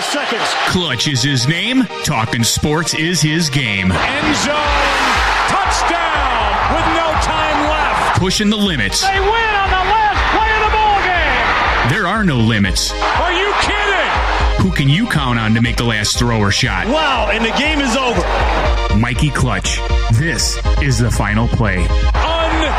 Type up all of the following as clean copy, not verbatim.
seconds. Clutch is his name. Talking sports is his game. End zone. Touchdown with no time left. Pushing the limits. They win on the last play of the ball game. There are no limits. Are you kidding? Who can you count on to make the last throw or shot? Wow, and the game is over. Mikey Clutch. This is the final play. Unbelievable.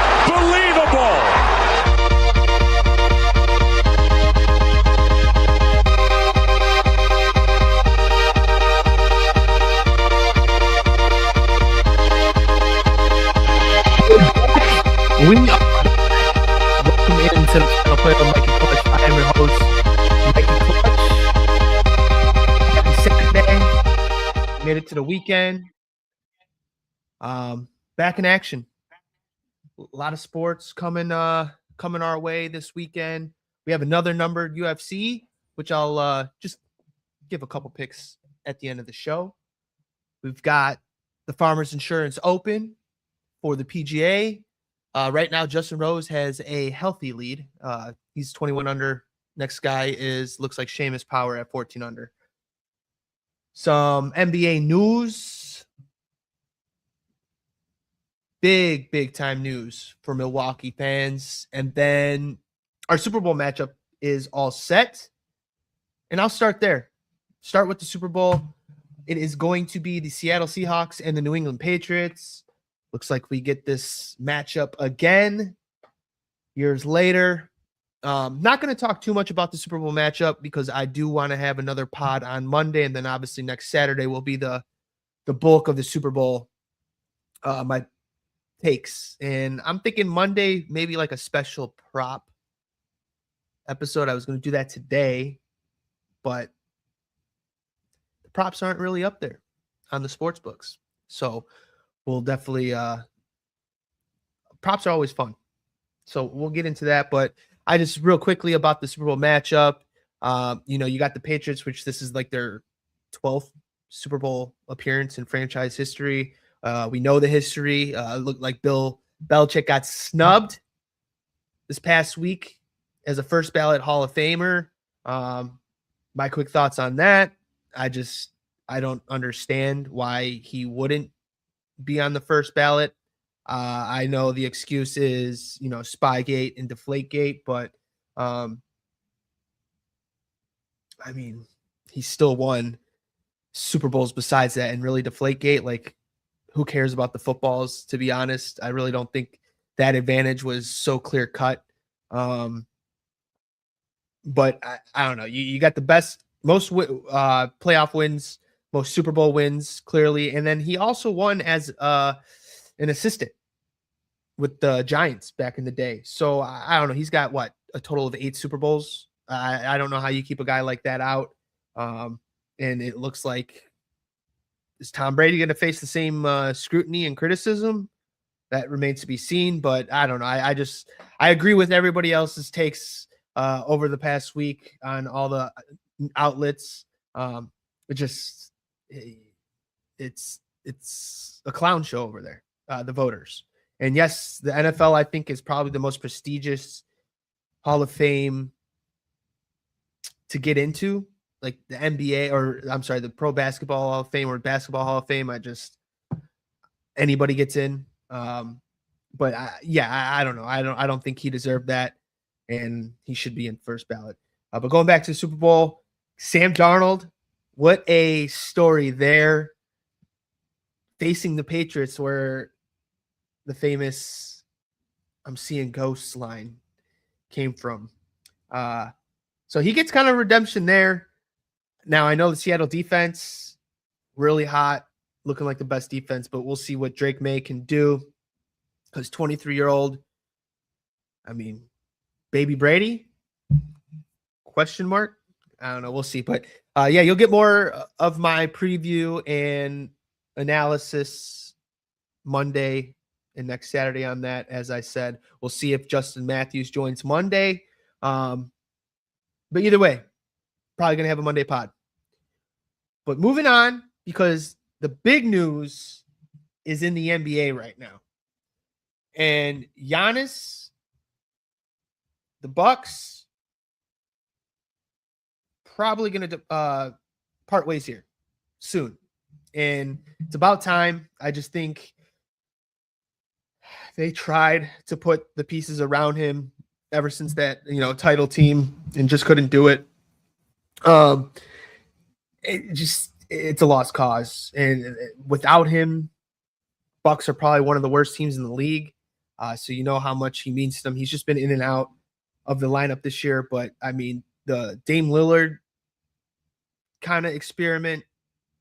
Welcome into the final play of Mikey Clutch. I am your host, Mikey Clutch. Happy Saturday. Made it to the weekend. Back in action. A lot of sports coming our way this weekend. We have another numbered UFC, which I'll just give a couple picks at the end of the show. We've got the Farmers Insurance Open for the PGA. Right now, Justin Rose has a healthy lead. He's 21 under. Next guy looks like Seamus Power at 14 under. Some NBA news. Big time news for Milwaukee fans. And then our Super Bowl matchup is all set. And I'll start there. Start with the Super Bowl. It is going to be the Seattle Seahawks and the New England Patriots. Looks like we get this matchup again years later. Not going to talk too much about the Super Bowl matchup because I do want to have another pod on Monday. And then obviously next Saturday will be the bulk of the Super Bowl, my takes. And I'm thinking Monday, maybe like a special prop episode. I was going to do that today, but the props aren't really up there on the sports books. So we'll definitely props are always fun. So we'll get into that. But I just real quickly about the Super Bowl matchup. You got the Patriots, which this is like their 12th Super Bowl appearance in franchise history. We know the history. Looked like Bill Belichick got snubbed this past week as a first ballot Hall of Famer. My quick thoughts on that. I don't understand why he wouldn't be on the first ballot. I know the excuse is, Spygate and Deflategate, but I mean, he still won Super Bowls besides that, and really Deflategate, like, who cares about the footballs, to be honest? I really don't think that advantage was so clear cut. But I don't know. You got the most playoff wins, most Super Bowl wins, clearly. And then he also won as an assistant with the Giants back in the day. So I don't know. He's got a total of 8 Super Bowls. I don't know how you keep a guy like that out. And it looks like, is Tom Brady going to face the same scrutiny and criticism? That remains to be seen, but I don't know. I agree with everybody else's takes over the past week on all the outlets. It's a clown show over there, the voters. And yes, the NFL, I think, is probably the most prestigious Hall of Fame to get into, like the NBA, or I'm sorry, the Pro Basketball Hall of Fame or Basketball Hall of Fame. Anybody gets in. But I don't know. I don't think he deserved that, and he should be in first ballot. But going back to the Super Bowl, Sam Darnold, what a story there. Facing the Patriots, where the famous "I'm seeing ghosts" line came from. So he gets kind of redemption there. Now, I know the Seattle defense, really hot, looking like the best defense, but we'll see what Drake May can do. Because 23-year-old, I mean, baby Brady? Question mark? I don't know. We'll see. But you'll get more of my preview and analysis Monday and next Saturday on that. As I said, we'll see if Justin Matthews joins Monday. But either way, probably going to have a Monday pod. But moving on, because the big news is in the NBA right now. And Giannis, the Bucks, probably going to part ways here soon. And it's about time. I just think they tried to put the pieces around him ever since that, title team and just couldn't do it. It's a lost cause. And without him, Bucks are probably one of the worst teams in the league. So you know how much he means to them. He's just been in and out of the lineup this year. But, I mean, the Dame Lillard kind of experiment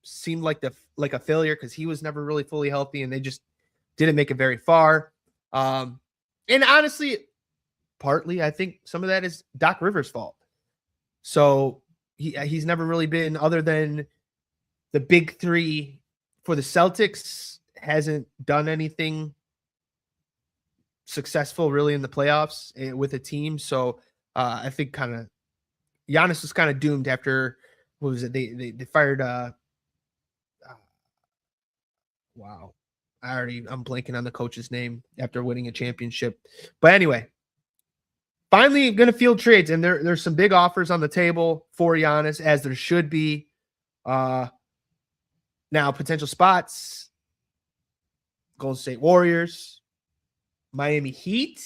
seemed like a failure because he was never really fully healthy, and they just didn't make it very far. And honestly, partly, I think some of that is Doc Rivers' fault. So he's never really been, other than the big three for the Celtics, hasn't done anything successful really in the playoffs with a team. So I think kind of Giannis was kind of doomed after, what was it? They fired wow. I'm blanking on the coach's name after winning a championship. But anyway, finally going to field trades, and there's some big offers on the table for Giannis, as there should be. Now, potential spots: Golden State Warriors, Miami Heat,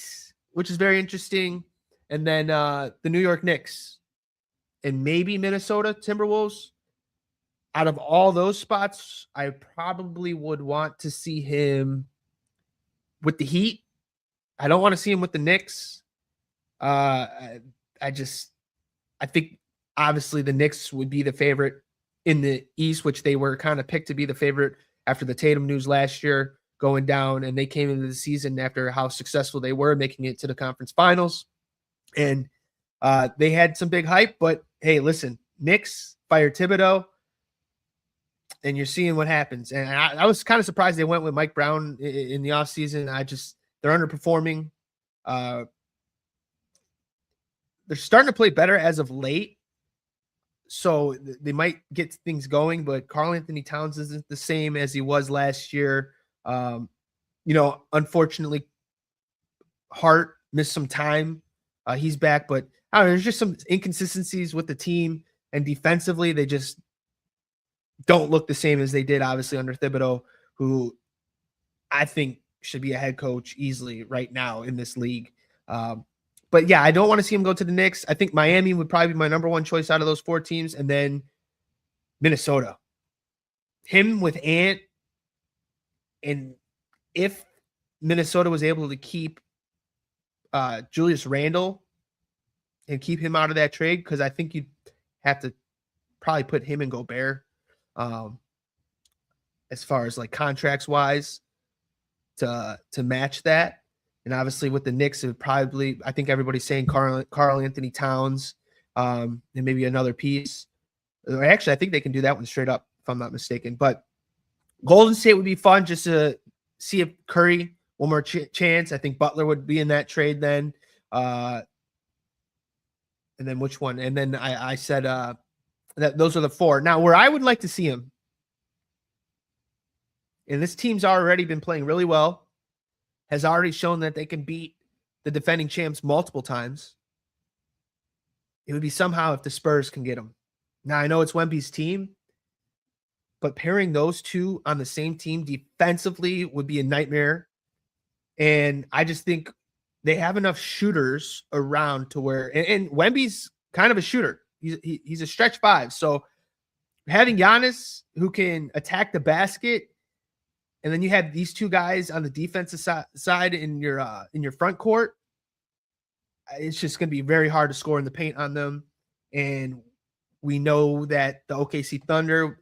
which is very interesting, and then the New York Knicks, and maybe Minnesota Timberwolves. Out of all those spots, I probably would want to see him with the Heat. I don't want to see him with the Knicks. I think obviously the Knicks would be the favorite in the East, which they were kind of picked to be the favorite after the Tatum news last year going down, and they came into the season after how successful they were, making it to the conference finals. And they had some big hype, but hey, listen, Knicks fired Thibodeau, and you're seeing what happens. And I was kind of surprised they went with Mike Brown in the offseason. They're underperforming. They're starting to play better as of late, so they might get things going, but Karl Anthony Towns isn't the same as he was last year. Unfortunately, Hart missed some time. He's back, but I don't know, there's just some inconsistencies with the team, and defensively, they just don't look the same as they did, obviously, under Thibodeau, who I think should be a head coach easily right now in this league. But yeah, I don't want to see him go to the Knicks. I think Miami would probably be my number one choice out of those four teams. And then Minnesota. Him with Ant. And if Minnesota was able to keep Julius Randle and keep him out of that trade, because I think you'd have to probably put him and Gobert as far as like contracts wise to match that. And obviously with the Knicks, it would probably, I think everybody's saying Karl Anthony Towns and maybe another piece. Or actually, I think they can do that one straight up, if I'm not mistaken. But Golden State would be fun just to see if Curry one more chance. I think Butler would be in that trade then. And then which one? And then I said that those are the four. Now, where I would like to see him, and this team's already been playing really well, has already shown that they can beat the defending champs multiple times. It would be somehow if the Spurs can get them. Now, I know it's Wemby's team, but pairing those two on the same team defensively would be a nightmare. And I just think they have enough shooters around to where, and Wemby's kind of a shooter. He's a stretch five. So having Giannis who can attack the basket, and then you have these two guys on the defensive side in your front court, it's just going to be very hard to score in the paint on them. And we know that the OKC Thunder,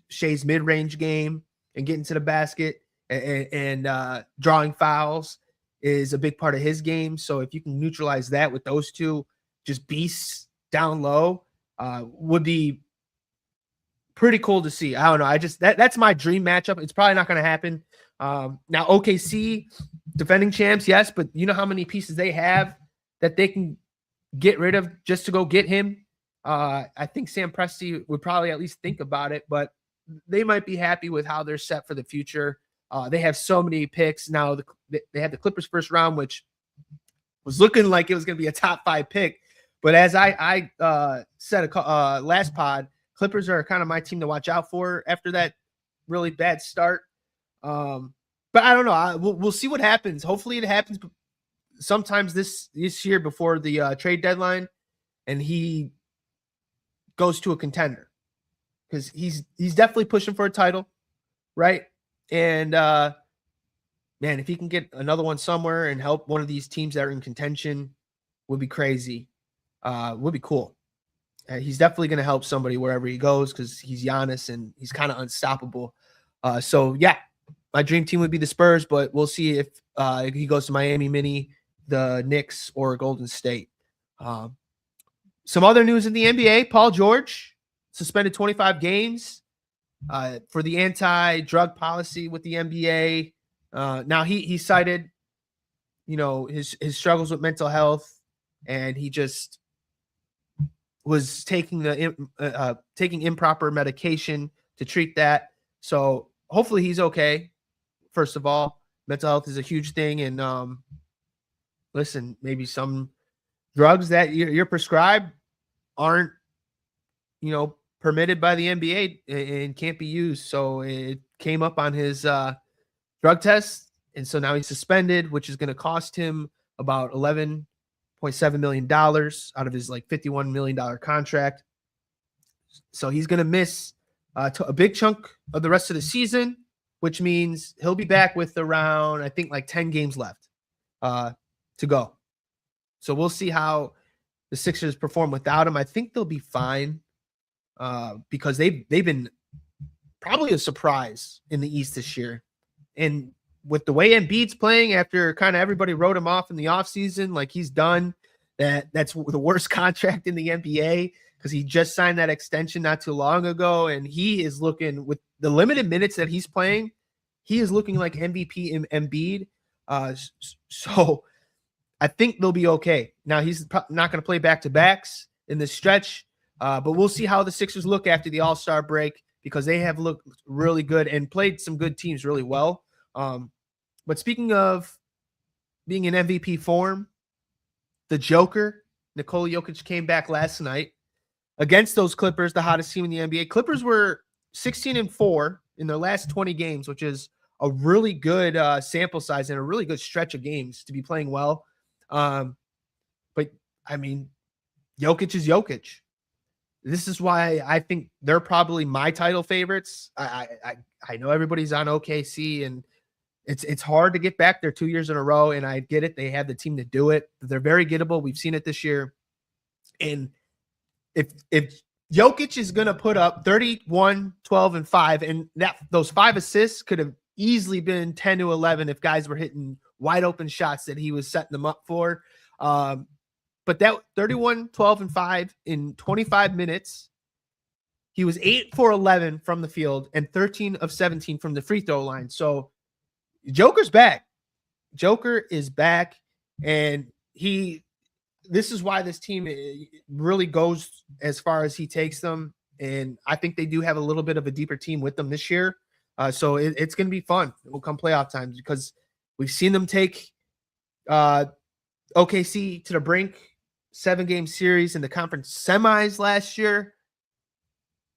Shea's mid-range game and getting to the basket and drawing fouls is a big part of his game. So if you can neutralize that with those two just beasts down low, would be pretty cool to see. I don't know. That's my dream matchup. It's probably not going to happen. Now OKC defending champs, yes, but you know how many pieces they have that they can get rid of just to go get him. I think Sam Presti would probably at least think about it, but they might be happy with how they're set for the future. They have so many picks now. They had the Clippers first round, which was looking like it was going to be a top 5 pick. But as I said last pod, Clippers are kind of my team to watch out for after that really bad start. But I don't know. We'll see what happens. Hopefully it happens sometimes this year before the trade deadline, and he goes to a contender, because he's definitely pushing for a title, right? And man, if he can get another one somewhere and help one of these teams that are in contention, would be crazy. Would be cool. He's definitely going to help somebody wherever he goes, because he's Giannis and he's kind of unstoppable. So yeah, my dream team would be the Spurs, but we'll see if he goes to Miami Mini, the Knicks, or Golden State. Some other news in the NBA: Paul George suspended 25 games for the anti-drug policy with the NBA. Now he cited, his struggles with mental health, and he just was taking taking improper medication to treat that. So hopefully he's okay. First of all, mental health is a huge thing, and listen, maybe some drugs that you're prescribed aren't, permitted by the NBA and can't be used. So it came up on his drug test, and so now he's suspended, which is going to cost him about $11.7 million out of his $51 million contract. So he's going to miss a big chunk of the rest of the season, which means he'll be back with around, I think, 10 games left to go. So we'll see how the Sixers perform without him. I think they'll be fine because they've been probably a surprise in the East this year. And with the way Embiid's playing, after kind of everybody wrote him off in the offseason, like he's done, that's the worst contract in the NBA, because he just signed that extension not too long ago. And he is looking, with the limited minutes that he's playing, he is looking like MVP in Embiid. So I think they'll be okay. Now, he's not going to play back-to-backs in this stretch, but we'll see how the Sixers look after the All-Star break, because they have looked really good and played some good teams really well. But speaking of being in MVP form, the Joker, Nikola Jokic, came back last night against those Clippers, the hottest team in the NBA. Clippers were 16-4 in their last 20 games, which is a really good sample size and a really good stretch of games to be playing well. But I mean, Jokic is Jokic. This is why I think they're probably my title favorites. I know everybody's on OKC, and it's hard to get back there 2 years in a row, and I get it. They have the team to do it. They're very gettable. We've seen it this year. And if Jokic is going to put up 31, 12, and 5, and those 5 assists could have easily been 10 to 11 if guys were hitting wide open shots that he was setting them up for. But that 31, 12, and 5 in 25 minutes, he was 8 for 11 from the field and 13 of 17 from the free throw line. So Joker's back. Joker is back, and this is why this team really goes as far as he takes them. And I think they do have a little bit of a deeper team with them this year. So it's going to be fun. It will come playoff times, because we've seen them take OKC to the brink, 7-game series in the conference semis last year.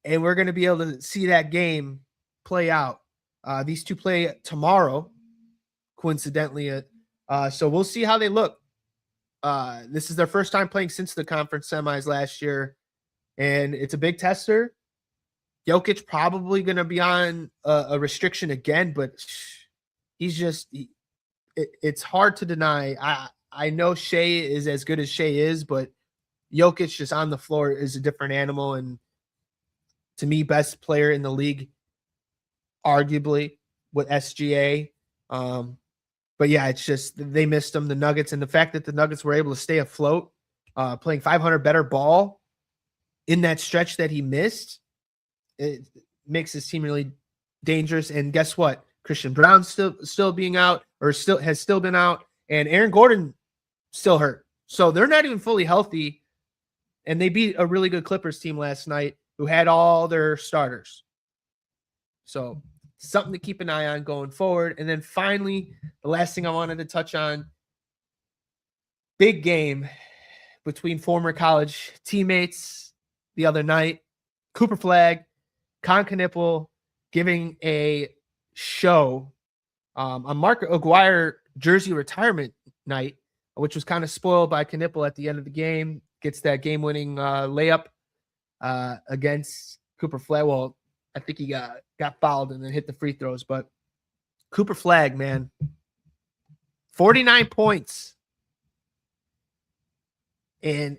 And we're going to be able to see that game play out. These two play tomorrow, coincidentally. So we'll see how they look. This is their first time playing since the conference semis last year, and it's a big tester. Jokic probably going to be on a restriction again, but it's hard to deny. I know Shea is as good as Shea is, but Jokic just on the floor is a different animal, and to me, best player in the league, arguably, with SGA. But yeah, it's just they missed him, the Nuggets, and the fact that the Nuggets were able to stay afloat, playing 500 better ball in that stretch that he missed, it makes his team really dangerous. And guess what? Christian Brown's still being out, or has still been out, and Aaron Gordon still hurt. So they're not even fully healthy, and they beat a really good Clippers team last night who had all their starters. So something to keep an eye on going forward. And then finally, the last thing I wanted to touch on, big game between former college teammates the other night. Cooper Flag, Con Knipple giving a show on Mark Aguirre jersey retirement night, which was kind of spoiled by Knipple at the end of the game. Gets that game-winning layup against Cooper Flag. Well, I think he got fouled and then hit the free throws. But Cooper Flag, man, 49 points. And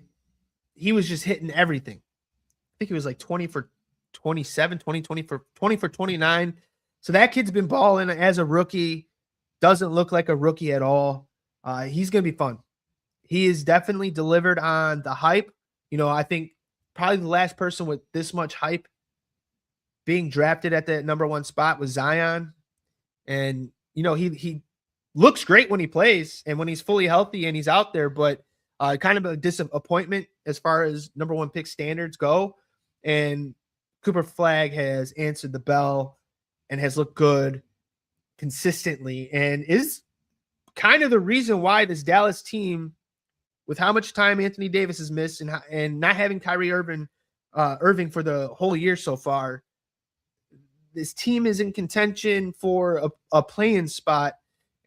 he was just hitting everything. I think he was like 20 for 27, 20 for 29. So that kid's been balling as a rookie. Doesn't look like a rookie at all. He's going to be fun. He is definitely delivered on the hype. I think probably the last person with this much hype being drafted at the number 1 spot was Zion. And, he looks great when he plays and when he's fully healthy and he's out there, but kind of a disappointment as far as number 1 pick standards go. And Cooper Flag has answered the bell and has looked good consistently and is kind of the reason why this Dallas team, with how much time Anthony Davis has missed and not having Kyrie Irving for the whole year so far, this team is in contention for a play-in spot.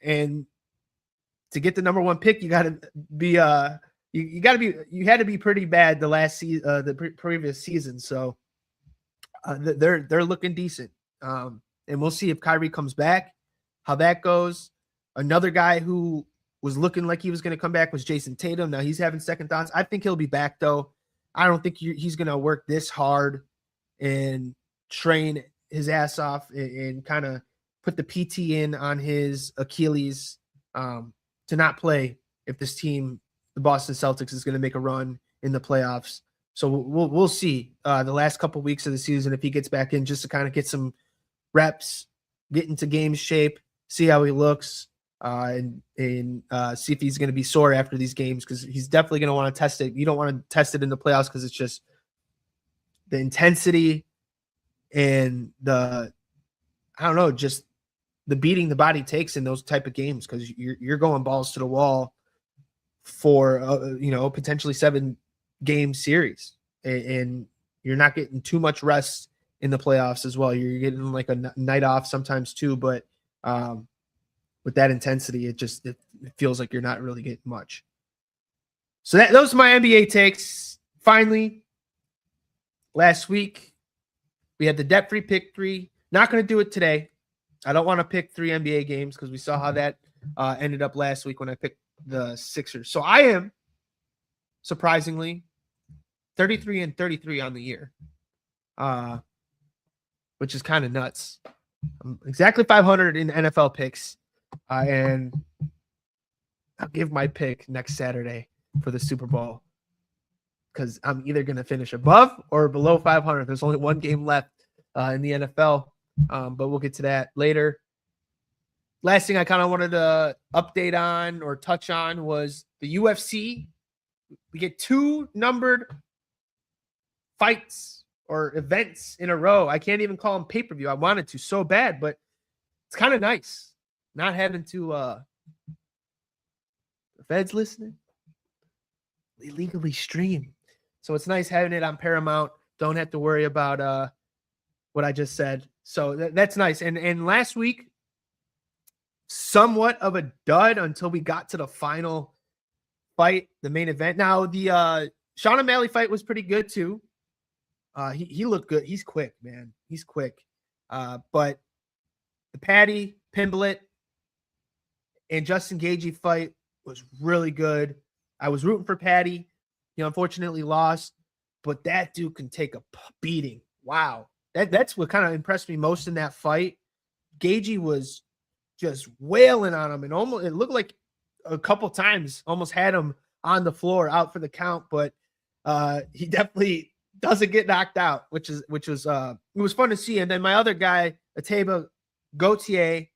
And to get the number 1 pick, you got to be you had to be pretty bad the last season, the previous season. So they're looking decent. And we'll see if Kyrie comes back, how that goes. Another guy who was looking like he was going to come back was Jason Tatum. Now he's having second thoughts. I think he'll be back though. I don't think he's going to work this hard and train his ass off and kind of put the PT in on his Achilles to not play if this team, the Boston Celtics, is going to make a run in the playoffs. So we'll see the last couple weeks of the season if he gets back in just to kind of get some reps, get into game shape, see how he looks, and see if he's going to be sore after these games, because he's definitely going to want to test it. You don't want to test it in the playoffs because it's just the intensity and just the beating the body takes in those type of games, because you're going balls to the wall for potentially 7-game series, and you're not getting too much rest in the playoffs as well. You're getting like a night off sometimes too, but with that intensity, it feels like you're not really getting much. So those are my NBA takes. Finally, last week we had the debt-free pick 3. Not going to do it today. I don't want to pick 3 NBA games because we saw how that ended up last week when I picked the Sixers. So I am, surprisingly, 33-33 on the year, which is kind of nuts. I'm exactly 500 in NFL picks, and I'll give my pick next Saturday for the Super Bowl, because I'm either going to finish above or below 500. There's only 1 game left in the NFL, but we'll get to that later. Last thing I kind of wanted to update on or touch on was the UFC. We get 2 numbered fights or events in a row. I can't even call them pay-per-view. I wanted to so bad, but it's kind of nice not having to the feds listening, illegally stream. So it's nice having it on Paramount. Don't have to worry about what I just said. So that's nice. And last week, somewhat of a dud until we got to the final fight, the main event. Now, the Sean O'Malley fight was pretty good too. He looked good. He's quick, man. He's quick. But the Paddy Pimblett and Justin Gaethje fight was really good. I was rooting for Paddy. He unfortunately lost, but that dude can take a beating. Wow. That's what kind of impressed me most in that fight. Gaethje was just wailing on him, and almost it looked like a couple times almost had him on the floor out for the count, but he definitely doesn't get knocked out, which was it was fun to see. And then my other guy, Ateba Gautier,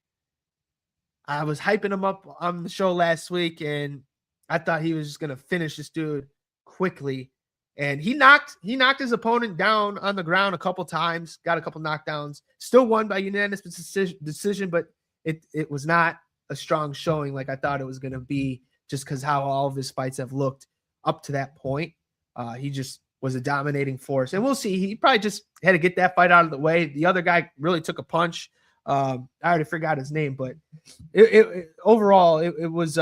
I was hyping him up on the show last week, and I thought he was just gonna finish this dude quickly. And he knocked his opponent down on the ground a couple times, got a couple knockdowns, still won by unanimous decision, but it was not a strong showing like I thought it was going to be, just because how all of his fights have looked up to that point. He just was a dominating force. And we'll see. He probably just had to get that fight out of the way. The other guy really took a punch. I already forgot his name, but overall, it was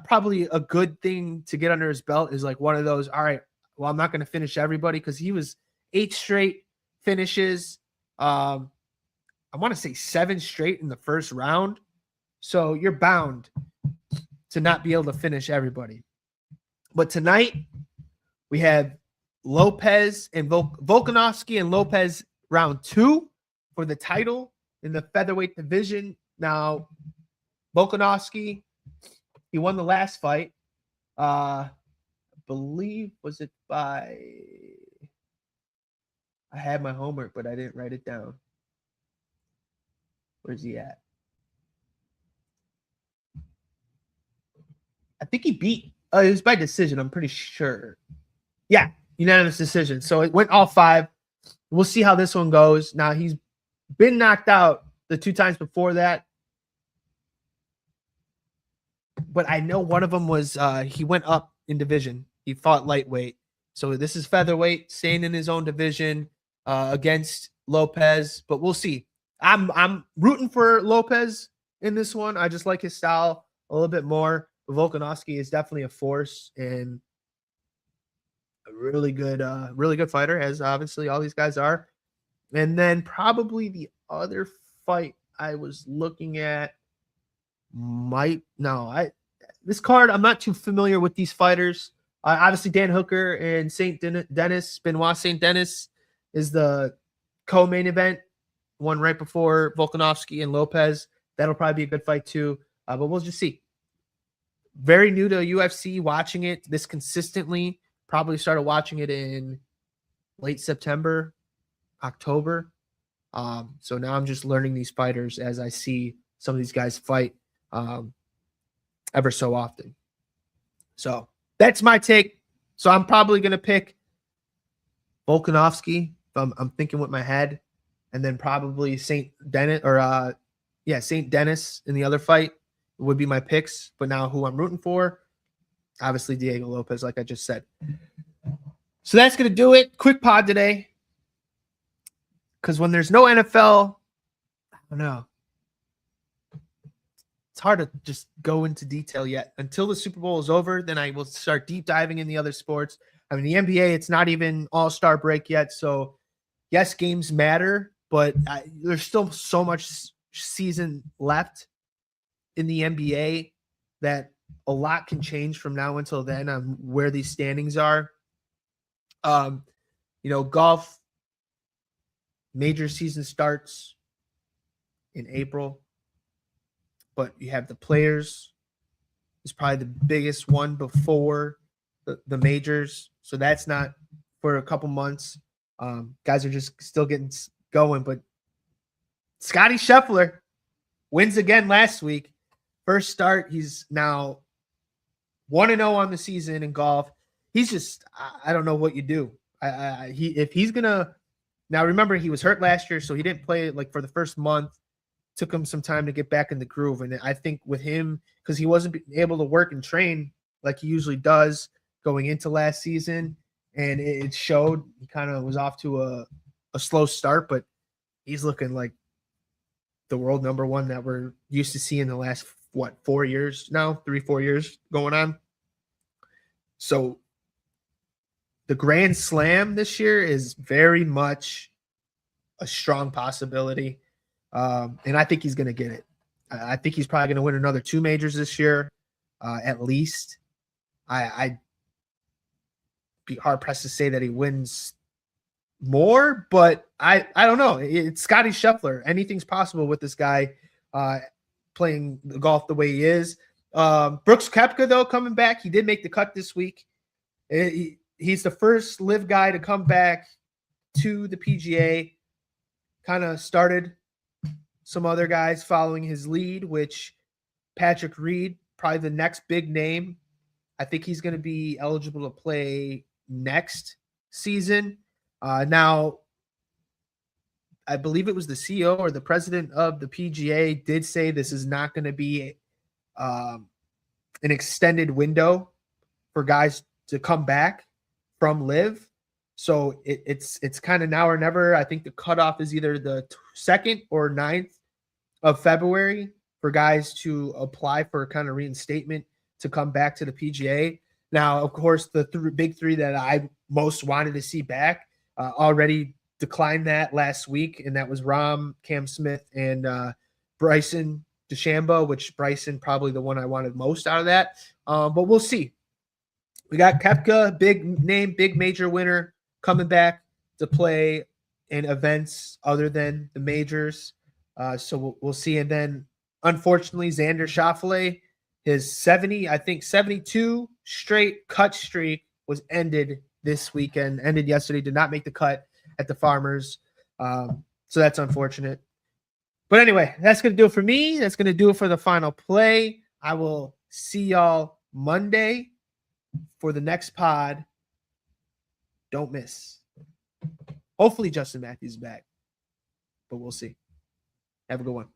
probably a good thing to get under his belt. Is like one of those, all right, well, I'm not going to finish everybody, because he was 8 straight finishes. I want to say 7 straight in the first round. So you're bound to not be able to finish everybody. But tonight we have Lopez and Volkanovski and Lopez round 2 for the title in the featherweight division. Now, Volkanovski, he won the last fight. I believe, was it by... I had my homework, but I didn't write it down. Where's he at? I think he beat... it was by decision, I'm pretty sure. Yeah, unanimous decision. So it went all 5. We'll see how this one goes. Now, he's been knocked out the 2 times before that. But I know one of them was he went up in division. He fought lightweight. So this is featherweight, staying in his own division against Lopez. But we'll see. I'm rooting for Lopez in this one. I just like his style a little bit more. Volkanovski is definitely a force and a really good fighter, as obviously all these guys are. And then probably the other fight I was looking at this card, I'm not too familiar with these fighters. Obviously, Dan Hooker and Benoit St. Denis is the co-main event, one right before Volkanovski and Lopez. That'll probably be a good fight too, but we'll just see. Very new to UFC, watching it this consistently. Probably started watching it in late September, October. So now I'm just learning these fighters as I see some of these guys fight ever so often. So that's my take. So I'm probably going to pick Volkanovski. I'm thinking with my head, and then probably St. Denis St. Denis in the other fight would be my picks. But now who I'm rooting for, obviously Diego Lopez, like I just said. So that's going to do it. Quick pod today. Because when there's no NFL, I don't know. It's hard to just go into detail yet. Until the Super Bowl is over, then I will start deep diving in the other sports. I mean, the NBA, it's not even all-star break yet. So, yes, games matter, but there's still so much season left in the NBA that a lot can change from now until then on where these standings are. Golf, major season starts in April, but you have the Players. It's probably the biggest one before the majors. So that's not for a couple months. Guys are just still getting going, but Scottie Scheffler wins again last week. First start, he's now 1-0 on the season in golf. He's just, I don't know what you do. If he's gonna, now remember he was hurt last year, so he didn't play like for the first month. Took him some time to get back in the groove, and I think with him, because he wasn't able to work and train like he usually does going into last season, and it showed. He kind of was off to a slow start, but he's looking like the world number one that we're used to seeing the last 4 years now, 3-4 years going on. So the Grand Slam this year is very much a strong possibility. And I think he's going to get it. I think he's probably going to win another 2 majors this year, at least. I'd be hard-pressed to say that he wins more, but I don't know. It's Scottie Scheffler. Anything's possible with this guy playing the golf the way he is. Brooks Koepka, though, coming back. He did make the cut this week. He's the first live guy to come back to the PGA. Kind of started some other guys following his lead, which Patrick Reed, probably the next big name. I think he's going to be eligible to play next season. Now, I believe it was the CEO or the president of the PGA did say this is not going to be an extended window for guys to come back from Live. So it's kind of now or never. I think the cutoff is either the 2nd or 9th of February for guys to apply for kind of reinstatement to come back to the PGA. Now, of course, the big three that I most wanted to see back already declined that last week, and that was Rahm, Cam Smith, and Bryson DeChambeau, which Bryson probably the one I wanted most out of that. But we'll see. We got Koepka, big name, big major winner, coming back to play in events other than the majors. So we'll see. And then, unfortunately, Xander Schauffele, his 72 straight cut streak was ended this weekend, ended yesterday, did not make the cut at the Farmers. So that's unfortunate. But anyway, that's going to do it for me. That's going to do it for the final play. I will see y'all Monday for the next pod. Don't miss. Hopefully Justin Matthews is back, but we'll see. Have a good one.